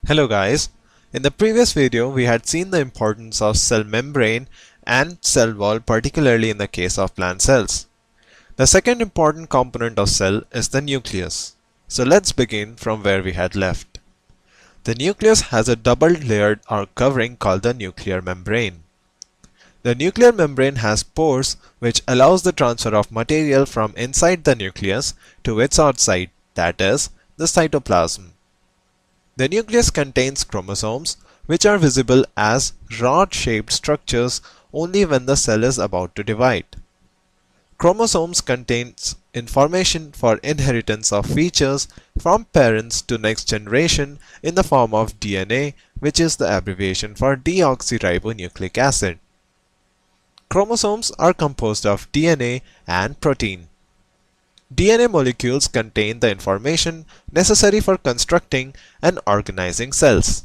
Hello guys, in the previous video we had seen the importance of cell membrane and cell wall, particularly in the case of plant cells. The second important component of cell is the nucleus. So let's begin from where we had left. The nucleus has a double layered or covering called the nuclear membrane. The nuclear membrane has pores which allows the transfer of material from inside the nucleus to its outside, that is, the cytoplasm. The nucleus contains chromosomes, which are visible as rod-shaped structures only when the cell is about to divide. Chromosomes contains information for inheritance of features from parents to next generation in the form of DNA, which is the abbreviation for deoxyribonucleic acid. Chromosomes are composed of DNA and protein. DNA molecules contain the information necessary for constructing and organizing cells.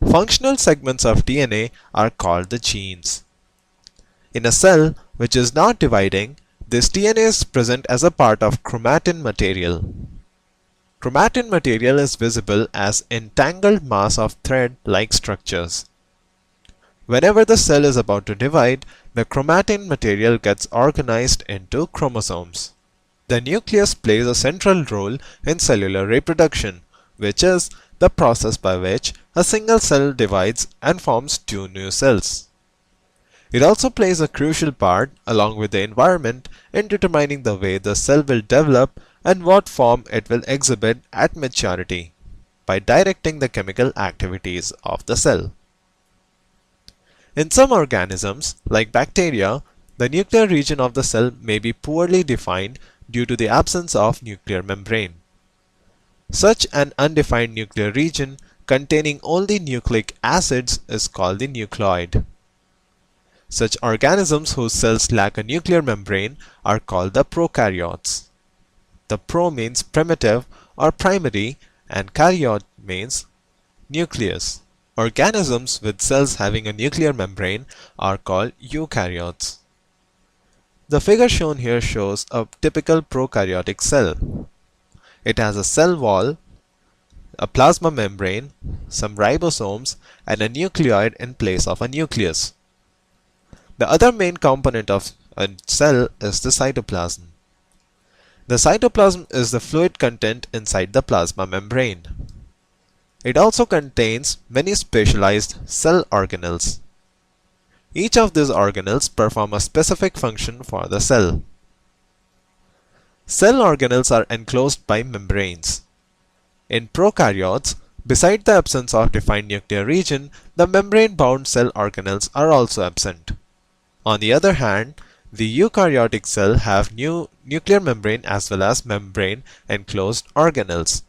Functional segments of DNA are called the genes. In a cell which is not dividing, this DNA is present as a part of chromatin material. Chromatin material is visible as entangled mass of thread-like structures. Whenever the cell is about to divide, the chromatin material gets organized into chromosomes. The nucleus plays a central role in cellular reproduction, which is the process by which a single cell divides and forms two new cells. It also plays a crucial part, along with the environment, in determining the way the cell will develop and what form it will exhibit at maturity, by directing the chemical activities of the cell. In some organisms, like bacteria, the nuclear region of the cell may be poorly defined due to the absence of nuclear membrane. Such an undefined nuclear region containing only nucleic acids is called the nucleoid. Such organisms whose cells lack a nuclear membrane are called the prokaryotes. The pro means primitive or primary and karyot means nucleus. Organisms with cells having a nuclear membrane are called eukaryotes. The figure shown here shows a typical prokaryotic cell. It has a cell wall, a plasma membrane, some ribosomes, and a nucleoid in place of a nucleus. The other main component of a cell is the cytoplasm. The cytoplasm is the fluid content inside the plasma membrane. It also contains many specialized cell organelles. Each of these organelles perform a specific function for the cell. Cell organelles are enclosed by membranes. In prokaryotes, beside the absence of defined nuclear region, the membrane-bound cell organelles are also absent. On the other hand, the eukaryotic cell have nuclear membrane as well as membrane-enclosed organelles.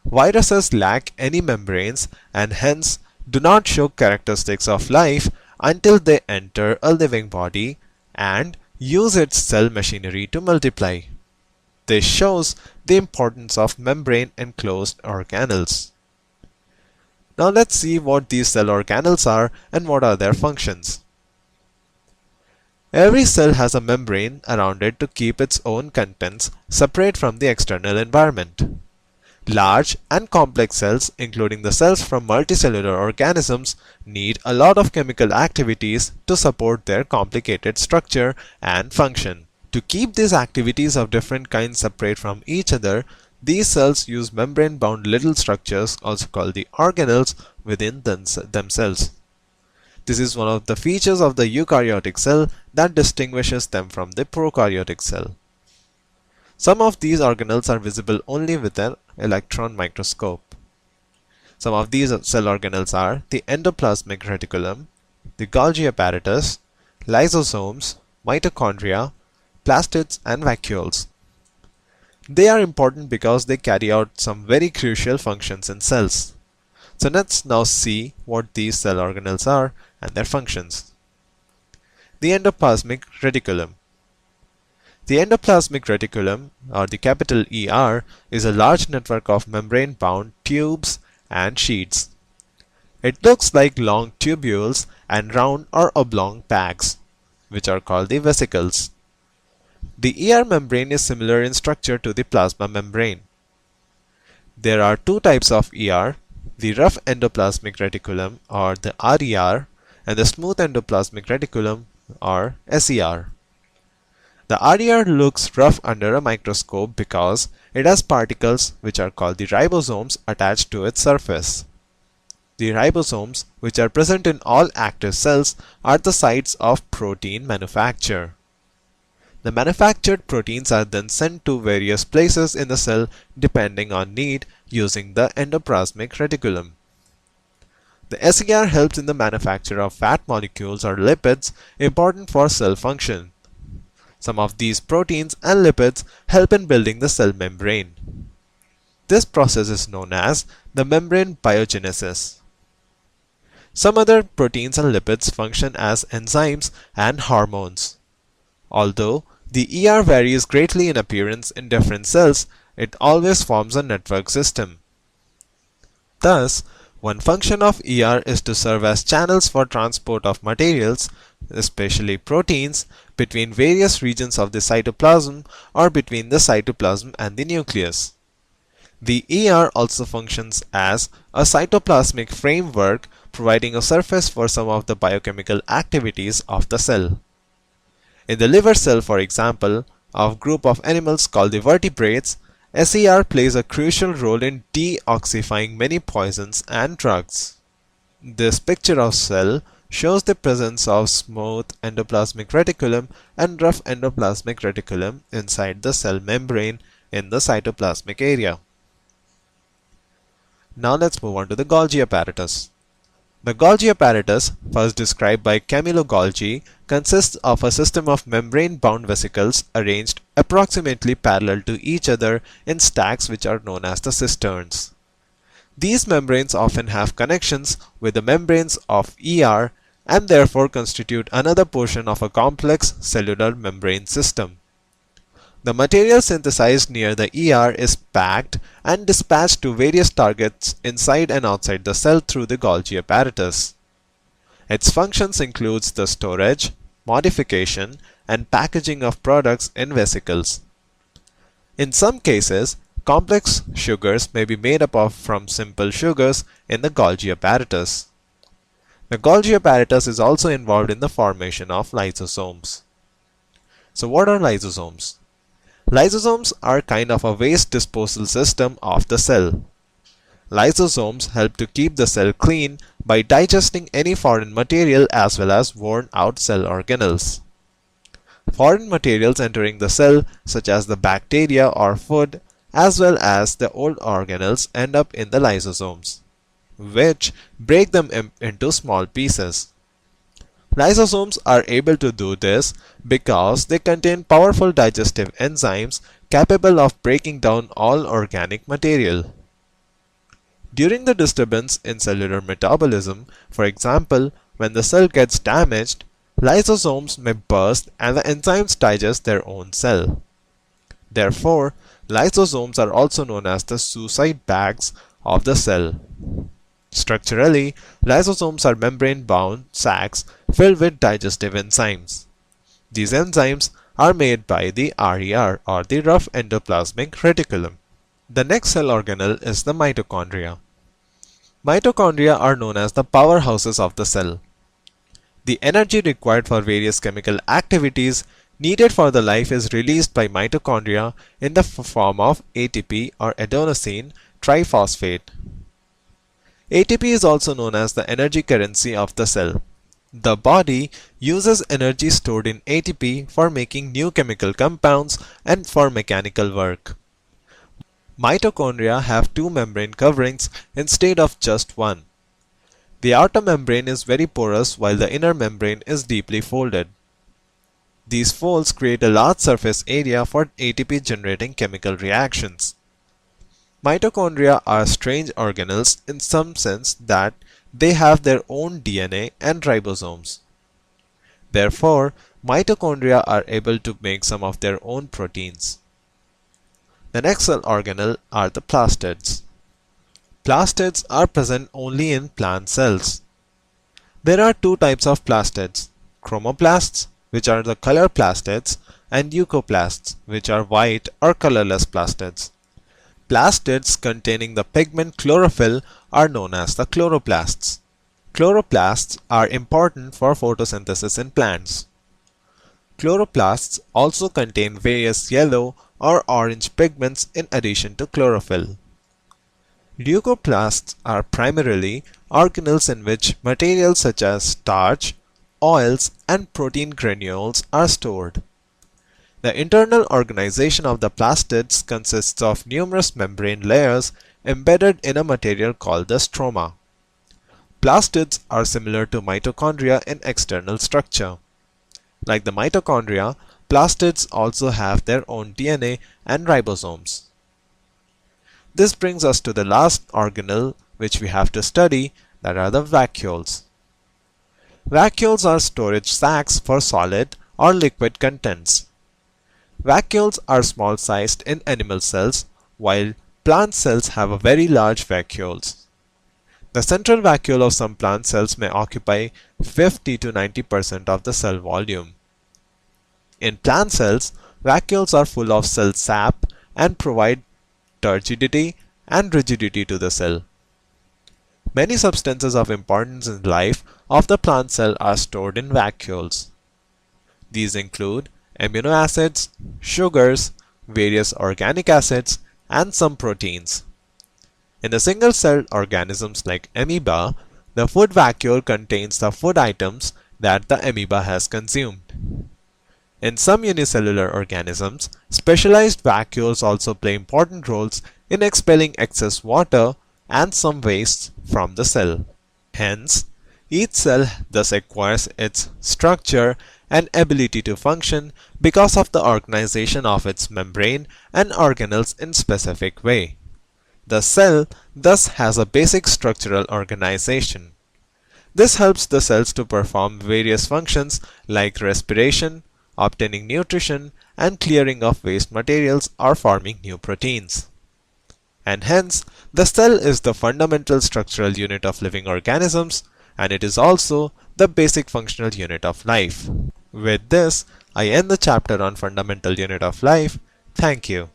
Viruses lack any membranes and hence do not show characteristics of life until they enter a living body and use its cell machinery to multiply. This shows the importance of membrane-enclosed organelles. Now let's see what these cell organelles are and what are their functions. Every cell has a membrane around it to keep its own contents separate from the external environment. Large and complex cells, including the cells from multicellular organisms, need a lot of chemical activities to support their complicated structure and function. To keep these activities of different kinds separate from each other, these cells use membrane-bound little structures, also called the organelles, within themselves. This is one of the features of the eukaryotic cell that distinguishes them from the prokaryotic cell. Some of these organelles are visible only with an electron microscope. Some of these cell organelles are the endoplasmic reticulum, the Golgi Apparatus, lysosomes, mitochondria, plastids, and vacuoles. They are important because they carry out some very crucial functions in cells. So let's now see what these cell organelles are and their functions. The endoplasmic reticulum. The endoplasmic reticulum, or the capital ER, is a large network of membrane-bound tubes and sheets. It looks like long tubules and round or oblong bags, which are called the vesicles. The ER membrane is similar in structure to the plasma membrane. There are two types of ER, the rough endoplasmic reticulum or the RER and the smooth endoplasmic reticulum or SER. The RER looks rough under a microscope because it has particles which are called the ribosomes attached to its surface. The ribosomes, which are present in all active cells, are the sites of protein manufacture. The manufactured proteins are then sent to various places in the cell depending on need using the endoplasmic reticulum. The SER helps in the manufacture of fat molecules or lipids important for cell function. Some of these proteins and lipids help in building the cell membrane. This process is known as the membrane biogenesis. Some other proteins and lipids function as enzymes and hormones. Although the ER varies greatly in appearance in different cells, it always forms a network system. Thus, one function of ER is to serve as channels for transport of materials, especially proteins, between various regions of the cytoplasm or between the cytoplasm and the nucleus. The ER also functions as a cytoplasmic framework, providing a surface for some of the biochemical activities of the cell. In the liver cell, for example, of a group of animals called the vertebrates, SER plays a crucial role in deoxifying many poisons and drugs. This picture of cell shows the presence of smooth endoplasmic reticulum and rough endoplasmic reticulum inside the cell membrane in the cytoplasmic area. Now let's move on to the Golgi apparatus. The Golgi apparatus, first described by Camillo Golgi, consists of a system of membrane-bound vesicles arranged approximately parallel to each other in stacks which are known as the cisterns. These membranes often have connections with the membranes of ER and therefore constitute another portion of a complex cellular membrane system. The material synthesized near the ER is packed and dispatched to various targets inside and outside the cell through the Golgi apparatus. Its functions includes the storage, modification, and packaging of products in vesicles. In some cases, complex sugars may be made up from simple sugars in the Golgi apparatus. The Golgi apparatus is also involved in the formation of lysosomes. So what are lysosomes? Lysosomes are kind of a waste disposal system of the cell. Lysosomes help to keep the cell clean by digesting any foreign material as well as worn out cell organelles. Foreign materials entering the cell, such as the bacteria or food, as well as the old organelles, end up in the lysosomes, which break them into small pieces. Lysosomes are able to do this because they contain powerful digestive enzymes capable of breaking down all organic material. During the disturbance in cellular metabolism, for example, when the cell gets damaged, lysosomes may burst and the enzymes digest their own cell. Therefore, lysosomes are also known as the suicide bags of the cell. Structurally, lysosomes are membrane-bound sacs filled with digestive enzymes. These enzymes are made by the RER or the rough endoplasmic reticulum. The next cell organelle is the mitochondria. Mitochondria are known as the powerhouses of the cell. The energy required for various chemical activities needed for the life is released by mitochondria in the form of ATP or adenosine triphosphate. ATP is also known as the energy currency of the cell. The body uses energy stored in ATP for making new chemical compounds and for mechanical work. Mitochondria have two membrane coverings instead of just one. The outer membrane is very porous while the inner membrane is deeply folded. These folds create a large surface area for ATP generating chemical reactions. Mitochondria are strange organelles in some sense that they have their own DNA and ribosomes. Therefore, mitochondria are able to make some of their own proteins. The next cell organelle are the plastids. Plastids are present only in plant cells. There are two types of plastids: chromoplasts, which are the color plastids, and leucoplasts, which are white or colorless plastids. Plastids containing the pigment chlorophyll are known as the chloroplasts. Chloroplasts are important for photosynthesis in plants. Chloroplasts also contain various yellow or orange pigments in addition to chlorophyll. Leucoplasts are primarily organelles in which materials such as starch, oils, and protein granules are stored. The internal organization of the plastids consists of numerous membrane layers embedded in a material called the stroma. Plastids are similar to mitochondria in external structure. Like the mitochondria, plastids also have their own DNA and ribosomes. This brings us to the last organelle which we have to study, that are the vacuoles. Vacuoles are storage sacs for solid or liquid contents. Vacuoles are small sized in animal cells, while plant cells have a very large vacuoles. The central vacuole of some plant cells may occupy 50 to 90% of the cell volume. In plant cells, vacuoles are full of cell sap and provide turgidity and rigidity to the cell. Many substances of importance in life of the plant cell are stored in vacuoles. These include amino acids, sugars, various organic acids, and some proteins. In the single-celled organisms like amoeba, the food vacuole contains the food items that the amoeba has consumed. In some unicellular organisms, specialized vacuoles also play important roles in expelling excess water and some wastes from the cell. Hence, each cell thus acquires its structure and ability to function because of the organization of its membrane and organelles in specific way. The cell thus has a basic structural organization. This helps the cells to perform various functions like respiration, obtaining nutrition, and clearing of waste materials or forming new proteins. And hence, the cell is the fundamental structural unit of living organisms, and it is also the basic functional unit of life. With this, I end the chapter on fundamental unit of life. Thank you.